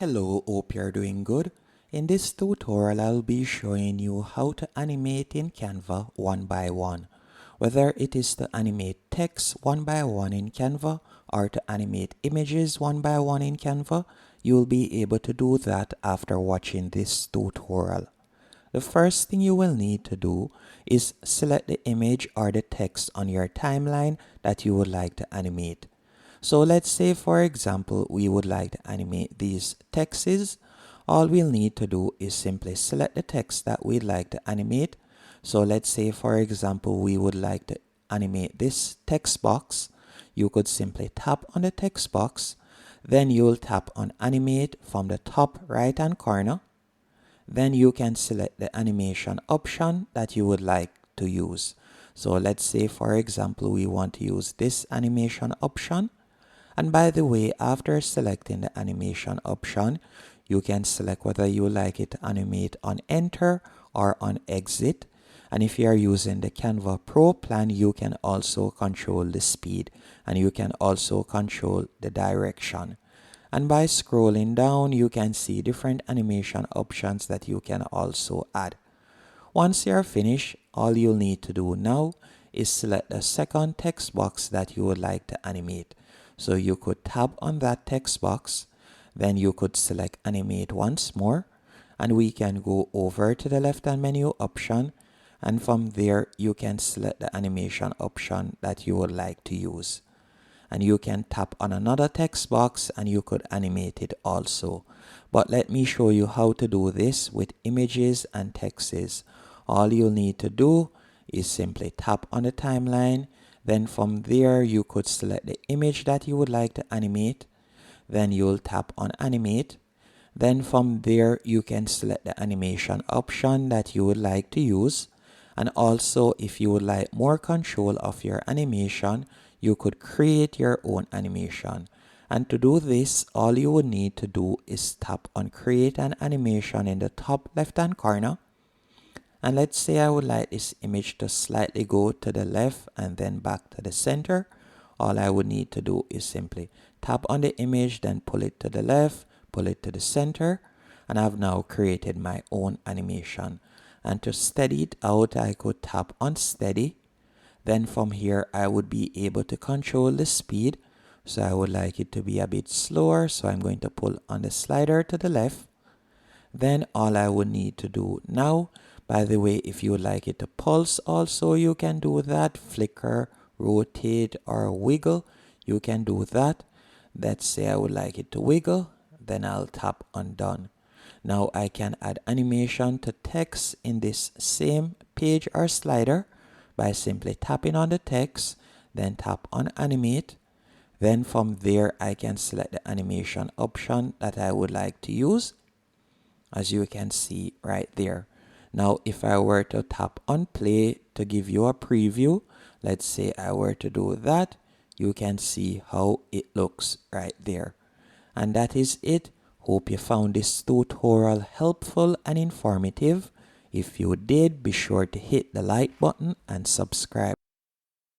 Hello, hope you're doing good. In this tutorial, I'll be showing you how to animate in Canva one by one. Whether it is to animate text one by one in Canva or to animate images one by one in Canva, you'll be able to do that after watching this tutorial. The first thing you will need to do is select the image or the text on your timeline that you would like to animate. So let's say, for example, we would like to animate these texts. All we'll need to do is simply select the text that we'd like to animate. So let's say, for example, we would like to animate this text box. You could simply tap on the text box. Then you'll tap on Animate from the top right hand corner. Then you can select the animation option that you would like to use. So let's say, for example, we want to use this animation option. And by the way, after selecting the animation option, you can select whether you like it to animate on enter or on exit. And if you are using the Canva Pro plan, you can also control the speed and you can also control the direction. And by scrolling down, you can see different animation options that you can also add. Once you are finished, all you'll need to do now is select the second text box that you would like to animate. So you could tap on that text box, then you could select Animate once more, and we can go over to the left-hand menu option, and from there you can select the animation option that you would like to use. And you can tap on another text box and you could animate it also. But let me show you how to do this with images and texts. All you'll need to do is simply tap on the timeline. Then from there you could select the image that you would like to animate. Then you'll tap on Animate. Then from there you can select the animation option that you would like to use. And also, if you would like more control of your animation, you could create your own animation. And to do this, all you would need to do is tap on Create an Animation in the top left hand corner. And let's say I would like this image to slightly go to the left and then back to the center. All I would need to do is simply tap on the image, then pull it to the left, pull it to the center, and I've now created my own animation. And to steady it out, I could tap on Steady. Then from here, I would be able to control the speed. So I would like it to be a bit slower. So I'm going to pull on the slider to the left. Then all I would need to do now, by the way, if you would like it to pulse also, you can do that. Flicker, rotate, or wiggle, you can do that. Let's say I would like it to wiggle. Then I'll tap on Done. Now I can add animation to text in this same page or slider by simply tapping on the text, then tap on Animate. Then from there I can select the animation option that I would like to use, as you can see right there. Now if I were to tap on Play to give you a preview, let's say I were to do that, you can see how it looks right there. And that is it. Hope you found this tutorial helpful and informative. If you did, be sure to hit the like button and subscribe.